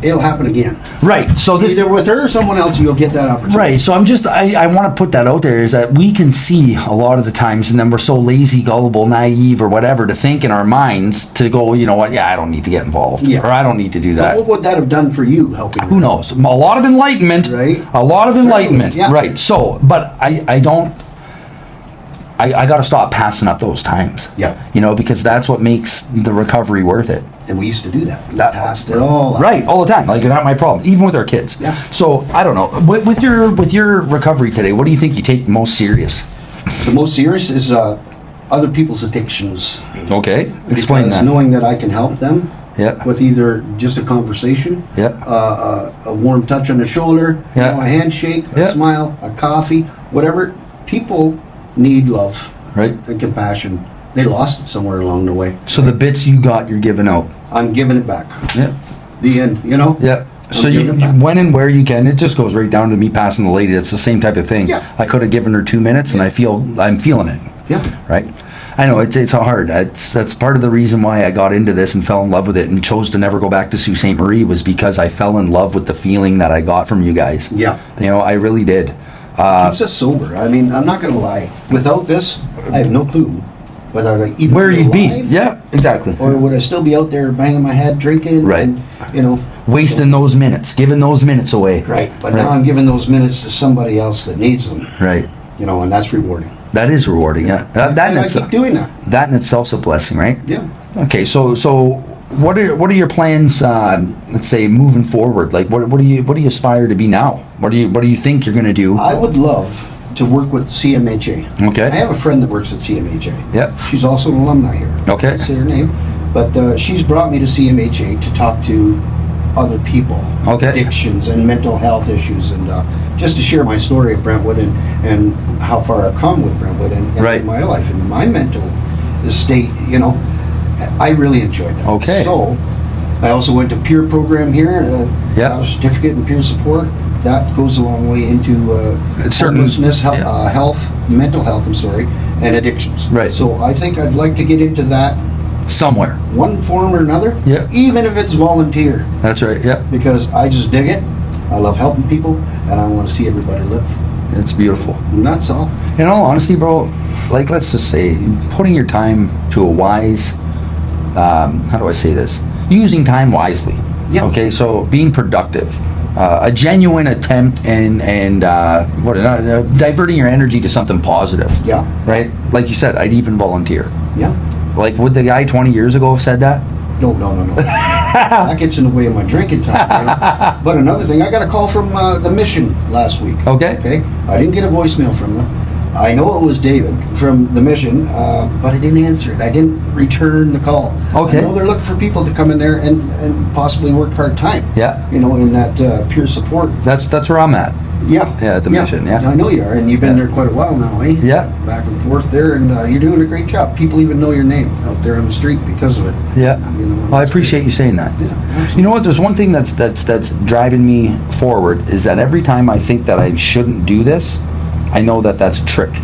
it'll happen again. Right. So this either with her or someone else, you'll get that opportunity. Right. So I want to put that out there, is that we can see a lot of the times, and then we're so lazy, gullible, naive, or whatever, to think in our minds to go, you know what? Yeah, I don't need to get involved. Yeah. Or I don't need to do that. What would that have done for you, helping? Who knows? A lot of enlightenment. Right. A lot of enlightenment. Yeah. Right. So, but I don't. I got to stop passing up those times. Yeah. Because that's what makes the recovery worth it. And we used to do that. Passed it all up. Right, all the time. Like, not my problem, even with our kids. Yeah. So I don't know. With your recovery today, what do you think you take most serious? The most serious is other people's addictions. Okay, explain because that. knowing that I can help them. Yeah. With either just a conversation. Yeah. A warm touch on the shoulder. Yeah. A handshake. Yeah. A smile. A coffee. Whatever. People need love. Right. And compassion. They lost it somewhere along the way. So the bits you got, you're giving out. I'm giving it back. Yeah. The end, Yeah. So you when and where you can. It just goes right down to me passing the lady. It's the same type of thing. Yeah. I could have given her 2 minutes, and I'm feeling it. Yeah. Right. I know it's hard. That's part of the reason why I got into this and fell in love with it and chose to never go back to Sault Ste. Marie, was because I fell in love with the feeling that I got from you guys. Yeah. I really did. Keeps us sober. I mean, I'm not going to lie. Without this, I have no clue whether I'd even where be you'd be. alive, Yeah, exactly. or would I still be out there banging my head, drinking, Right. and, Wasting those minutes, giving those minutes away. Right. But now I'm giving those minutes to somebody else that needs them. Right. And that's rewarding. That is rewarding. Yeah. And I keep doing that. That in itself's a blessing, right? Yeah. Okay. So what are your plans? Let's say moving forward. Like what do you aspire to be now? What do you think you're going to do? I would love to work with CMHA. Okay. I have a friend that works at CMHA. Yep. She's also an alumni here. Okay. I can't say her name, but she's brought me to CMHA to talk to other people, Okay. addictions and mental health issues, and just to share my story of Brentwood and how far I've come with Brentwood and Right. in my life and my mental state. I really enjoyed that. Okay. So I also went to peer program here. Got a certificate in peer support. That goes a long way into homelessness, mental health, and addictions. Right. So I think I'd like to get into that somewhere, one form or another. Yeah. Even if it's volunteer. That's right. Yeah. Because I just dig it. I love helping people, and I want to see everybody live. It's beautiful. And that's all. In all honesty, bro, like, let's just say, putting your time to a wise, how do I say this? Using time wisely. Yeah. Okay, so being productive. A genuine attempt and diverting your energy to something positive. Yeah. Right? Like you said, I'd even volunteer. Yeah. Like, would the guy 20 years ago have said that? No. That gets in the way of my drinking time. But another thing, I got a call from the mission last week. Okay. I didn't get a voicemail from them. I know it was David from the mission, but I didn't answer it. I didn't return the call. Okay. I know they're looking for people to come in there and possibly work part-time. Yeah. In that peer support. That's where I'm at. Yeah. Yeah, at the mission, yeah. I know you are, and you've been there quite a while now, eh? Yeah. Back and forth there, and you're doing a great job. People even know your name out there on the street because of it. Yeah. Well, I appreciate you saying that. Yeah, absolutely. You know what? There's one thing that's driving me forward, is that every time I think that I shouldn't do this, I know that that's a trick.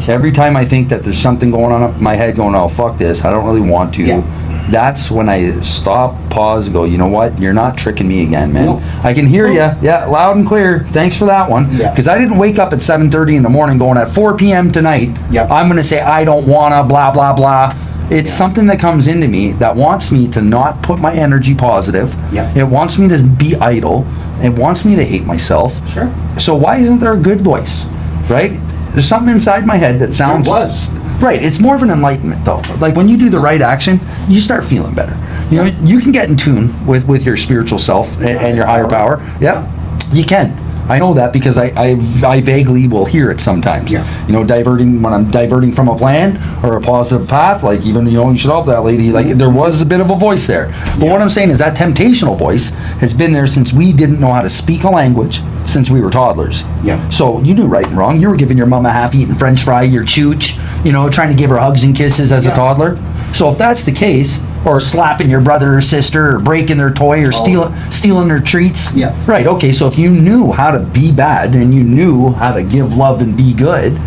Every time I think that there's something going on up in my head going, oh, fuck this, I don't really want to. Yeah. That's when I stop, pause, and go, you know what? You're not tricking me again, man. No. I can hear you. Yeah, loud and clear. Thanks for that one. Yeah. Because I didn't wake up at 7:30 in the morning going, at 4 p.m. tonight, Yeah. I'm going to say I don't want to, blah, blah, blah. It's something that comes into me that wants me to not put my energy positive. Yeah. It wants me to be idle. It wants me to hate myself. Sure. So why isn't there a good voice, right? There's something inside my head that sounds... There was. Right. It's more of an enlightenment, though. Like, when you do the right action, you start feeling better. You know, you can get in tune with your spiritual self and your higher power. Yeah. You can. I know that because I vaguely will hear it sometimes. Yeah. You know, when I'm diverting from a plan or a positive path, like even, you know, you should help that lady. Like there was a bit of a voice there. But what I'm saying is that temptational voice has been there since we didn't know how to speak a language since we were toddlers. Yeah. So you knew right and wrong. You were giving your mom a half-eaten French fry, your chooch, you know, trying to give her hugs and kisses as a toddler. So if that's the case, or slapping your brother or sister, or breaking their toy, or stealing their treats. Yeah. Right, okay, so if you knew how to be bad, and you knew how to give love and be good,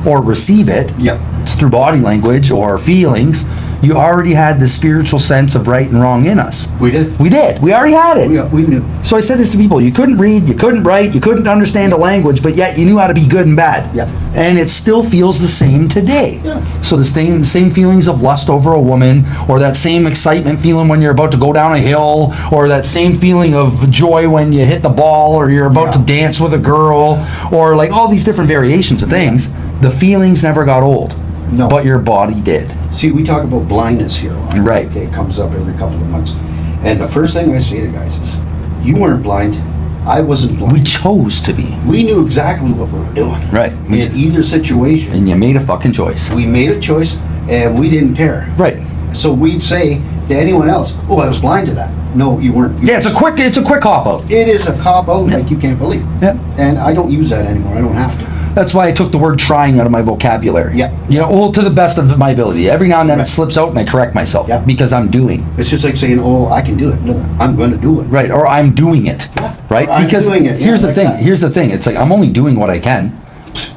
or receive it, it's through body language or feelings, you already had the spiritual sense of right and wrong in us. We did. We already had it. We knew. So I said this to people, you couldn't read, you couldn't write, you couldn't understand a language, but yet you knew how to be good and bad. Yeah. And it still feels the same today. Yeah. So the same feelings of lust over a woman, or that same excitement feeling when you're about to go down a hill, or that same feeling of joy when you hit the ball, or you're about to dance with a girl, or like all these different variations of things, the feelings never got old. No. But your body did. See, we talk about blindness here. Right. Okay, it comes up every couple of months. And the first thing I say to guys is, you weren't blind. I wasn't blind. We chose to be. We knew exactly what we were doing. Right. In either situation. And you made a fucking choice. We made a choice, and we didn't care. Right. So we'd say to anyone else, "Oh, I was blind to that." No, you weren't. Yeah, it's a quick cop out. It is a cop out like you can't believe. Yeah. And I don't use that anymore. I don't have to. That's why I took the word trying out of my vocabulary. Yeah. You know, well, to the best of my ability. Every now and then it slips out and I correct myself because I'm doing. It's just like saying, "Oh, I can do it." No, I'm going to do it. Right, or I'm doing it. Yeah. Right? I'm Because doing it. here's the like thing. that. Here's the thing. It's like I'm only doing what I can.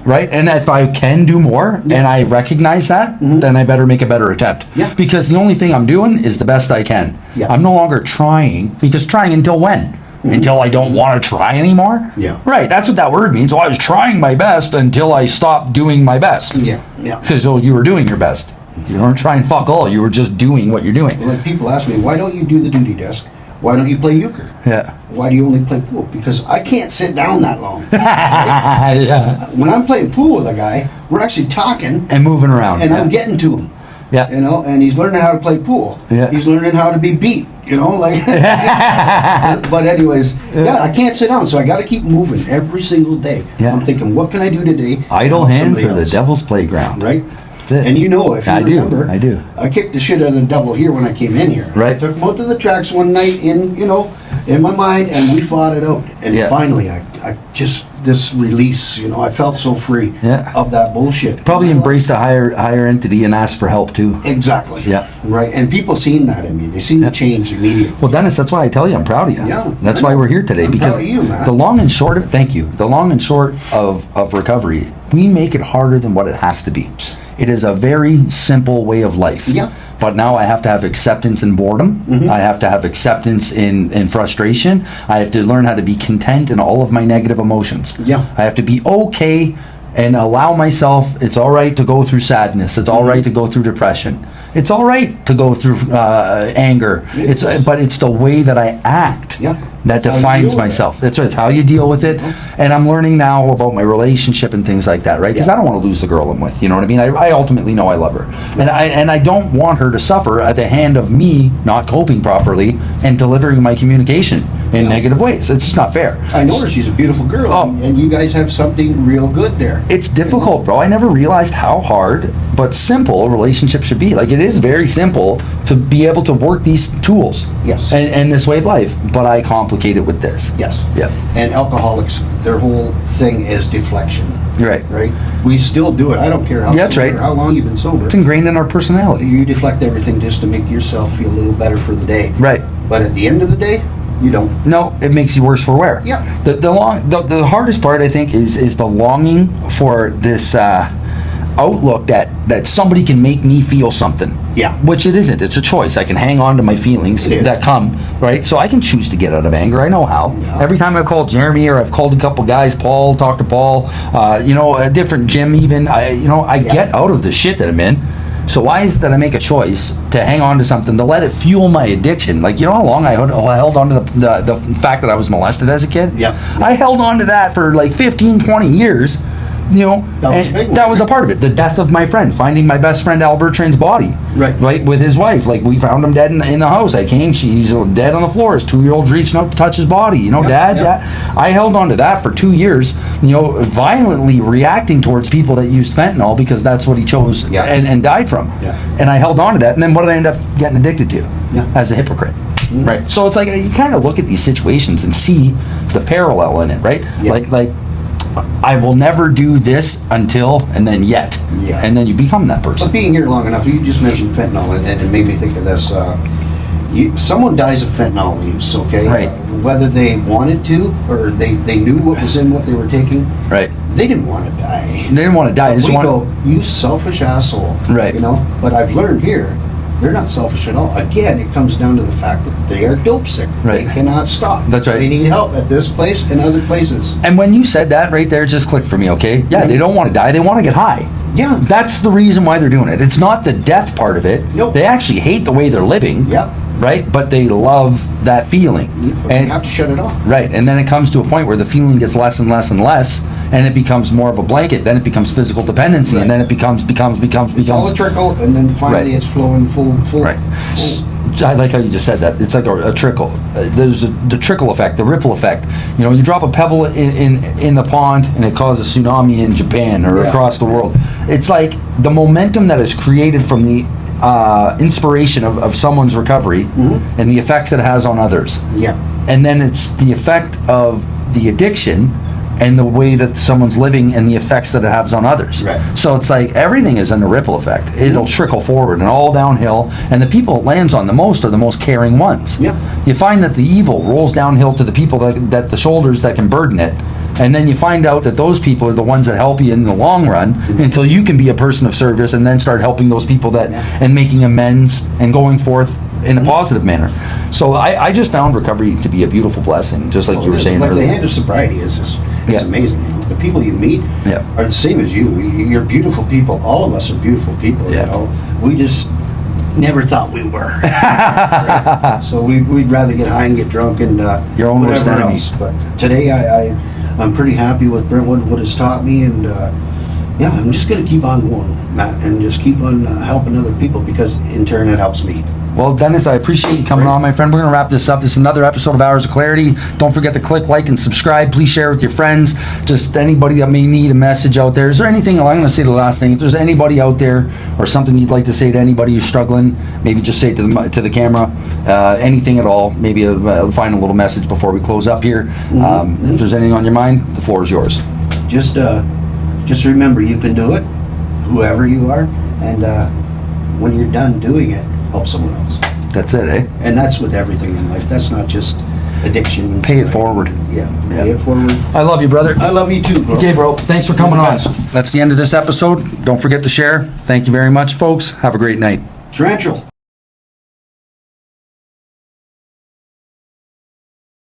Right? And if I can do more and I recognize that, then I better make a better attempt. Yeah. Because the only thing I'm doing is the best I can. Yeah. I'm no longer trying, because trying until when? Until I don't want to try anymore? Yeah. Right, that's what that word means. Well, I was trying my best until I stopped doing my best. Yeah. Yeah. Because you were doing your best. You weren't trying fuck all. You were just doing what you're doing. Like people ask me, "Why don't you do the duty desk? Why don't you play euchre? Yeah. Why do you only play pool?" Because I can't sit down that long. Yeah. When I'm playing pool with a guy, we're actually talking, And moving around. and I'm getting to him. Yeah. You know, and he's learning how to play pool. Yeah. He's learning how to be beat. You know, like. But anyways, I can't sit down, so I got to keep moving every single day. Yeah. I'm thinking, what can I do today? Idle to help hands somebody are the else? devil's playground. Right. That's it. And you know, if you I do, remember, I do. I kicked the shit out of the devil here when I came in here. Right. I took him out to the tracks one night in my mind, and we fought it out. And finally, I just, this release, I felt so free of that bullshit. Probably embraced a higher entity and asked for help too. Exactly. Yeah. Right. And people seen that in me. They seen the change immediately. Well, Dennis, that's why I tell you I'm proud of you. Yeah. That's why we're here today. I'm because proud of you, man. the long and short of thank you. The long and short of recovery, we make it harder than what it has to be. It is a very simple way of life. Yeah. But now I have to have acceptance in boredom. I have to have acceptance in frustration. I have to learn how to be content in all of my negative emotions. Yeah. I have to be okay and allow myself, it's all right to go through sadness. It's all right to go through depression. It's all right to go through anger. But it's the way that I act that defines myself. That's right. It's how you deal with it. And I'm learning now about my relationship and things like that, right? Because I don't want to lose the girl I'm with. You know what I mean? I ultimately know I love her, and I don't want her to suffer at the hand of me not coping properly and delivering my communication in negative ways. It's just not fair. I know her. She's a beautiful girl. And you guys have something real good there. It's difficult, bro. I never realized how hard but simple a relationship should be. Like, it is very simple to be able to work these tools. Yes. And this way of life. But I complicate it with this. Yes. Yeah. And alcoholics, their whole thing is deflection. Right. Right? We still do it. I don't care how long you've been sober. It's ingrained in our personality. You deflect everything just to make yourself feel a little better for the day. Right. But at the end of the day, you don't. No, it makes you worse for wear. Yeah. The hardest part, I think, is the longing for this outlook that somebody can make me feel something. Yeah. Which it isn't. It's a choice. I can hang on to my feelings that come, right? So I can choose to get out of anger. I know how. Yeah. Every time I've called Jeremy, or I've called a couple guys, Paul, talked to Paul, a different Jim even, I get out of the shit that I'm in. So why is it that I make a choice to hang on to something, to let it fuel my addiction? Like, you know how long I held on to the fact that I was molested as a kid? Yeah. I held on to that for like 15, 20 years you know, That was a big one. that was a part of it. The death of my friend, finding my best friend Albert Train's body, Right. with his wife. Like, we found him dead in the house. I came, he's dead on the floor. His 2-year-old's reaching out to touch his body. You know, Yep, Dad. I held on to that for 2 years. You know, violently reacting towards people that used fentanyl because that's what he chose Yeah. and died from. Yeah. And I held on to that. And then what did I end up getting addicted to? Yeah. As a hypocrite. Right. So it's like you kind of look at these situations and see the parallel in it, right? Yeah. Like I will never do this until and then yet. Yeah. And then you become that But person. being here long enough, you just mentioned fentanyl, and it made me think of this. Someone dies of fentanyl use, okay? Right. Whether they wanted to or they knew what was in what they were taking, Right. they didn't want to die. They didn't want to die. They just We want go, you selfish asshole. Right. You know? But I've learned here, they're not selfish at all. Again, it comes down to the fact that they are dope sick. Right. They cannot stop. That's right. They need help at this place and other places. And when you said that right there, it just clicked for me, okay? Yeah, they don't want to die. They want to get high. Yeah. That's the reason why they're doing it. It's not the death part of it. Nope. They actually hate the way they're living. Yep. Right? But they love that feeling. You have to shut it off. Right, and then it comes to a point where the feeling gets less and less and less, and it becomes more of a blanket. Then it becomes physical dependency, Right. and then it becomes. It's all a trickle, and then finally Right. it's flowing full. Right. I like how you just said that. It's like a trickle. There's the trickle effect, the ripple effect. You know, you drop a pebble in the pond, and it causes a tsunami in Japan or Yeah. across the world. It's like the momentum that is created from the inspiration of someone's recovery and the effects it has on others. Yeah. And then it's the effect of the addiction and the way that someone's living and the effects that it has on others. Right. So it's like everything is in a ripple effect. It'll trickle forward and all downhill, and the people it lands on the most are the most caring ones. Yep. You find that the evil rolls downhill to the people that the shoulders that can burden it, and then you find out that those people are the ones that help you in the long run until you can be a person of service and then start helping those people that and making amends and going forth in a positive manner. So I just found recovery to be a beautiful blessing, just like you were saying Like the earlier. hand of sobriety is just, it's Yeah. amazing. You know? The people you meet Yeah. are the same as you. You're beautiful people. All of us are beautiful people. Yeah. You know, we just never thought we were. Right? So we'd rather get high and get drunk and Your own worst whatever enemy. else. But today I'm pretty happy with Brentwood, what it's taught me, and yeah, I'm just going to keep on going, Matt, and just keep on helping other people because in turn it helps me. Well, Dennis, I appreciate you coming on, my friend. We're going to wrap this up. This is another episode of Hours of Clarity. Don't forget to click like and subscribe. Please share with your friends. Just anybody that may need a message out there. Is there anything, I'm going to say the last thing, if there's anybody out there or something you'd like to say to anybody who's struggling, maybe just say it to the camera, anything at all, maybe a final little message before we close up here. If there's anything on your mind, the floor is yours. Just remember, you can do it, whoever you are, and when you're done doing it, help someone else. That's it, eh? And that's with everything in life. That's not just addiction. Pay it forward. Yeah, pay it forward. I love you, brother. I love you too, bro. Okay, bro. Thanks for coming You're the on. best. That's the end of this episode. Don't forget to share. Thank you very much, folks. Have a great night. Tarantula.